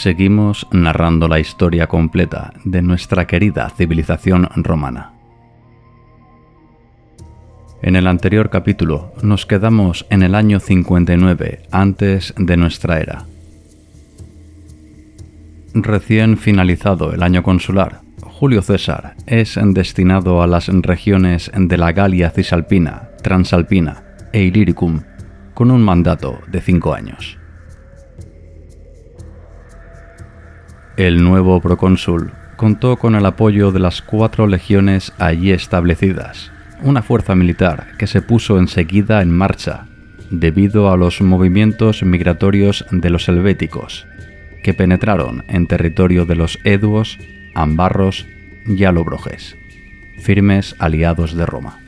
Seguimos narrando la historia completa de nuestra querida civilización romana. En el anterior capítulo nos quedamos en el año 59 antes de nuestra era. Recién finalizado el año consular, Julio César es destinado a las regiones de la Galia Cisalpina, Transalpina e Illyricum con un mandato de 5 años. El nuevo procónsul contó con el apoyo de las 4 legiones allí establecidas, una fuerza militar que se puso enseguida en marcha debido a los movimientos migratorios de los helvéticos, que penetraron en territorio de los eduos, ambarros y alobroges, firmes aliados de Roma.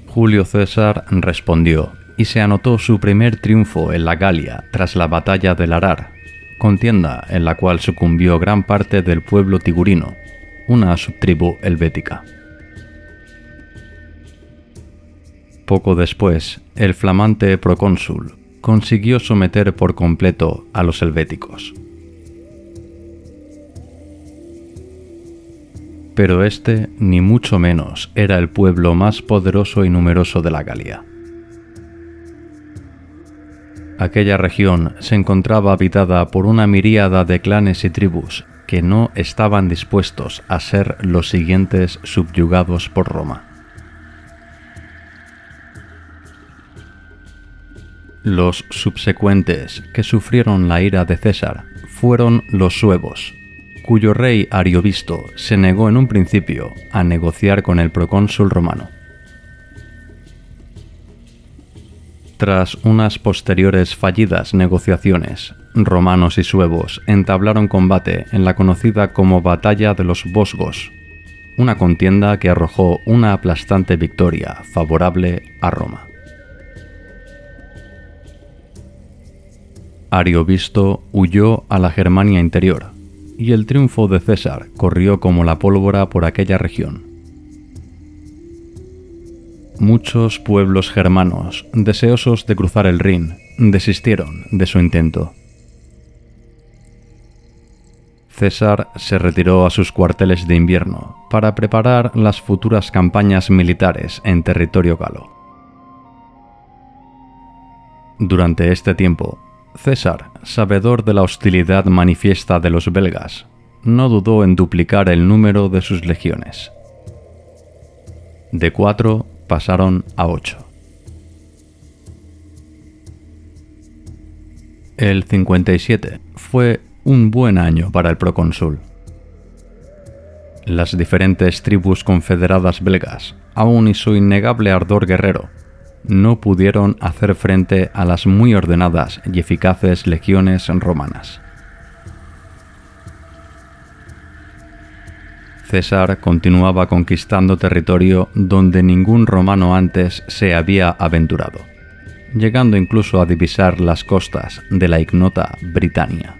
Julio César respondió y se anotó su primer triunfo en la Galia tras la batalla del Arar, contienda en la cual sucumbió gran parte del pueblo tigurino, una subtribu helvética. Poco después, el flamante procónsul consiguió someter por completo a los helvéticos. Pero este, ni mucho menos, era el pueblo más poderoso y numeroso de la Galia. Aquella región se encontraba habitada por una miríada de clanes y tribus que no estaban dispuestos a ser los siguientes subyugados por Roma. Los subsecuentes que sufrieron la ira de César fueron los suevos, cuyo rey Ariovisto se negó en un principio a negociar con el procónsul romano. Tras unas posteriores fallidas negociaciones, romanos y suevos entablaron combate en la conocida como Batalla de los Vosgos, una contienda que arrojó una aplastante victoria favorable a Roma. Ariovisto huyó a la Germania interior, y el triunfo de César corrió como la pólvora por aquella región. Muchos pueblos germanos, deseosos de cruzar el Rin, desistieron de su intento. César se retiró a sus cuarteles de invierno para preparar las futuras campañas militares en territorio galo. Durante este tiempo, César, sabedor de la hostilidad manifiesta de los belgas, no dudó en duplicar el número de sus legiones. De 4 pasaron a 8. El 57 fue un buen año para el procónsul. Las diferentes tribus confederadas belgas, aun y su innegable ardor guerrero, no pudieron hacer frente a las muy ordenadas y eficaces legiones romanas. César continuaba conquistando territorio donde ningún romano antes se había aventurado, llegando incluso a divisar las costas de la ignota Britania.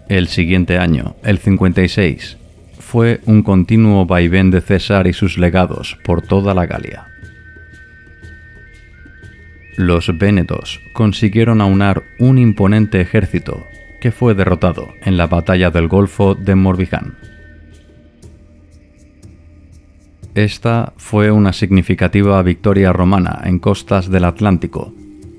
El siguiente año, el 56, fue un continuo vaivén de César y sus legados por toda la Galia. Los vénetos consiguieron aunar un imponente ejército que fue derrotado en la batalla del Golfo de Morbihan. Esta fue una significativa victoria romana en costas del Atlántico,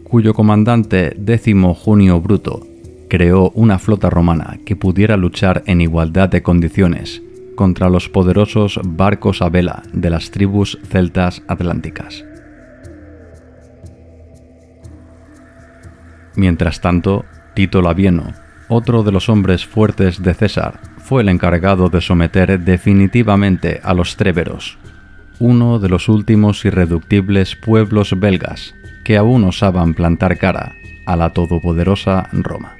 cuyo comandante Décimo Junio Bruto creó una flota romana que pudiera luchar en igualdad de condiciones contra los poderosos barcos a vela de las tribus celtas atlánticas. Mientras tanto, Tito Labieno, otro de los hombres fuertes de César, fue el encargado de someter definitivamente a los tréveros, uno de los últimos irreductibles pueblos belgas que aún osaban plantar cara a la todopoderosa Roma.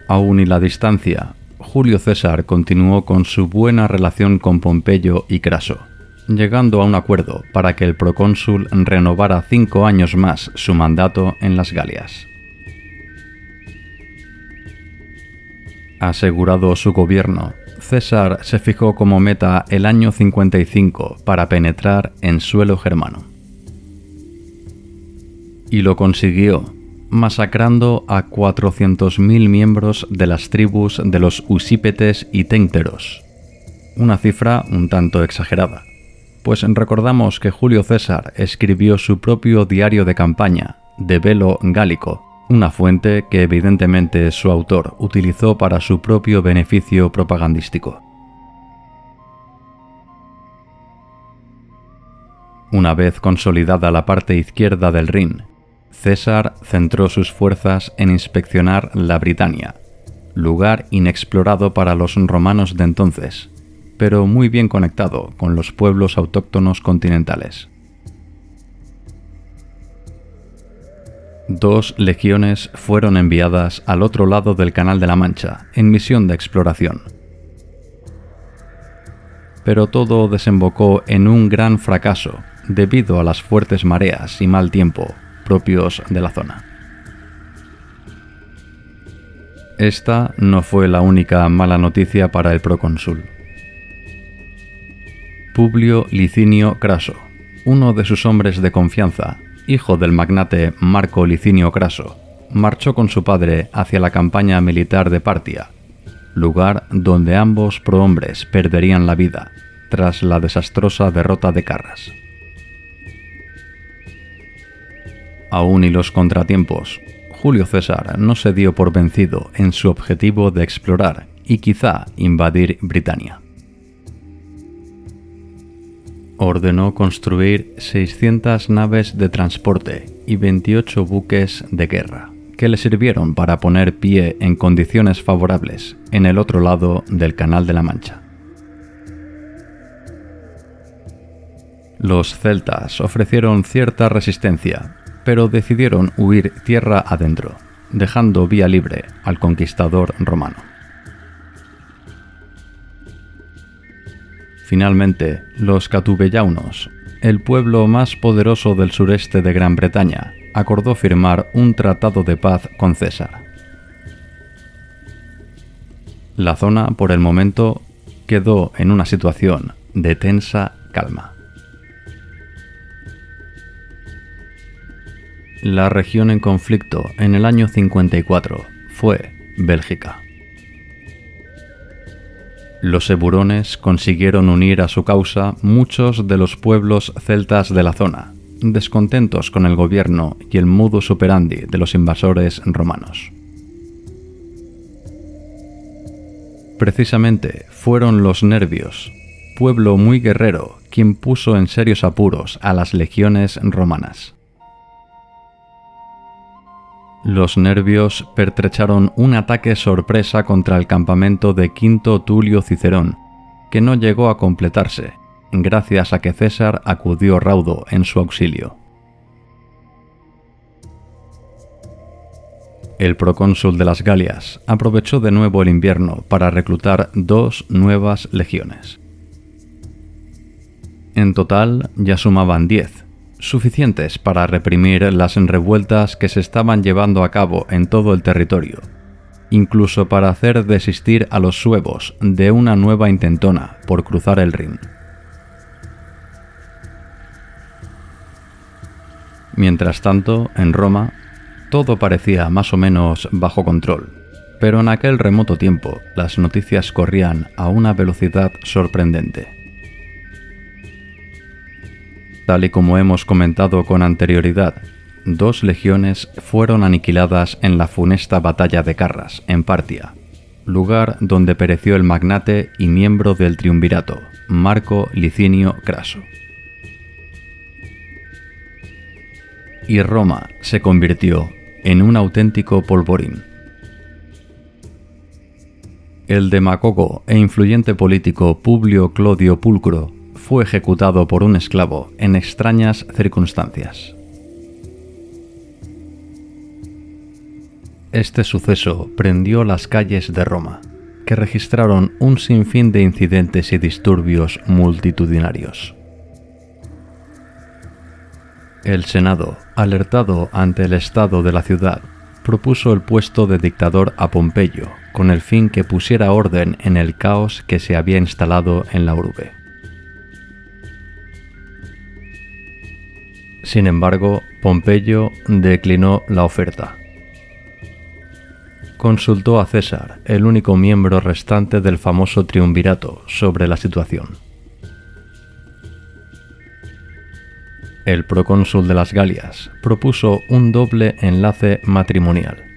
Aún y la distancia, Julio César continuó con su buena relación con Pompeyo y Craso, llegando a un acuerdo para que el procónsul renovara 5 años más su mandato en las Galias. Asegurado su gobierno, César se fijó como meta el año 55 para penetrar en suelo germano. Y lo consiguió, masacrando a 400.000 miembros de las tribus de los usípetes y téncteros. Una cifra un tanto exagerada, pues recordamos que Julio César escribió su propio diario de campaña, De Bello Gallico, una fuente que evidentemente su autor utilizó para su propio beneficio propagandístico. Una vez consolidada la parte izquierda del Rin, César centró sus fuerzas en inspeccionar la Britania, lugar inexplorado para los romanos de entonces, pero muy bien conectado con los pueblos autóctonos continentales. 2 legiones fueron enviadas al otro lado del Canal de la Mancha en misión de exploración. Pero todo desembocó en un gran fracaso debido a las fuertes mareas y mal tiempo propios de la zona. Esta no fue la única mala noticia para el procónsul. Publio Licinio Craso, uno de sus hombres de confianza, hijo del magnate Marco Licinio Craso, marchó con su padre hacia la campaña militar de Partia, lugar donde ambos prohombres perderían la vida tras la desastrosa derrota de Carras. Aún y los contratiempos, Julio César no se dio por vencido en su objetivo de explorar y quizá invadir Britania. Ordenó construir 600 naves de transporte y 28 buques de guerra, que le sirvieron para poner pie en condiciones favorables en el otro lado del Canal de la Mancha. Los celtas ofrecieron cierta resistencia, pero decidieron huir tierra adentro, dejando vía libre al conquistador romano. Finalmente, los catubellaunos, el pueblo más poderoso del sureste de Gran Bretaña, acordó firmar un tratado de paz con César. La zona, por el momento, quedó en una situación de tensa calma. La región en conflicto en el año 54 fue Bélgica. Los eburones consiguieron unir a su causa muchos de los pueblos celtas de la zona, descontentos con el gobierno y el modus operandi de los invasores romanos. Precisamente fueron los nervios, pueblo muy guerrero, quien puso en serios apuros a las legiones romanas. Los nervios pertrecharon un ataque sorpresa contra el campamento de Quinto Tulio Cicerón, que no llegó a completarse, gracias a que César acudió raudo en su auxilio. El procónsul de las Galias aprovechó de nuevo el invierno para reclutar 2 nuevas legiones. En total ya sumaban 10, suficientes para reprimir las revueltas que se estaban llevando a cabo en todo el territorio, incluso para hacer desistir a los suevos de una nueva intentona por cruzar el Rin. Mientras tanto, en Roma, todo parecía más o menos bajo control, pero en aquel remoto tiempo las noticias corrían a una velocidad sorprendente. Tal y como hemos comentado con anterioridad, 2 legiones fueron aniquiladas en la funesta batalla de Carras, en Partia, lugar donde pereció el magnate y miembro del triunvirato, Marco Licinio Craso. Y Roma se convirtió en un auténtico polvorín. El demagogo e influyente político Publio Clodio Pulcro fue ejecutado por un esclavo en extrañas circunstancias. Este suceso prendió las calles de Roma, que registraron un sinfín de incidentes y disturbios multitudinarios. El Senado, alertado ante el estado de la ciudad, propuso el puesto de dictador a Pompeyo con el fin que pusiera orden en el caos que se había instalado en la urbe. Sin embargo, Pompeyo declinó la oferta. Consultó a César, el único miembro restante del famoso triunvirato, sobre la situación. El procónsul de las Galias propuso un doble enlace matrimonial.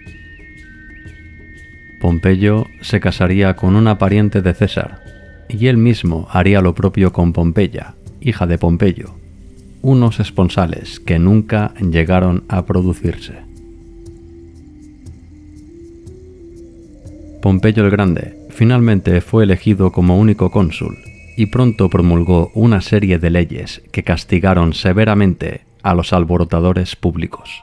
Pompeyo se casaría con una pariente de César, y él mismo haría lo propio con Pompeya, hija de Pompeyo, unos esponsales que nunca llegaron a producirse. Pompeyo el Grande finalmente fue elegido como único cónsul y pronto promulgó una serie de leyes que castigaron severamente a los alborotadores públicos.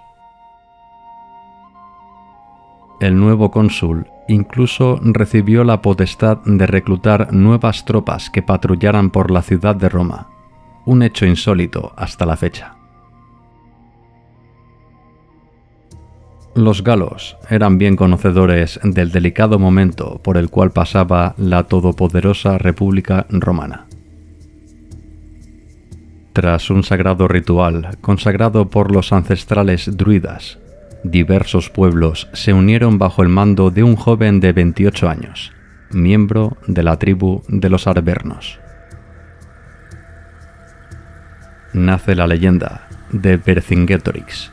El nuevo cónsul incluso recibió la potestad de reclutar nuevas tropas que patrullaran por la ciudad de Roma, un hecho insólito hasta la fecha. Los galos eran bien conocedores del delicado momento por el cual pasaba la todopoderosa República Romana. Tras un sagrado ritual consagrado por los ancestrales druidas, diversos pueblos se unieron bajo el mando de un joven de 28 años, miembro de la tribu de los Arvernos. Nace la leyenda de Vercingetorix,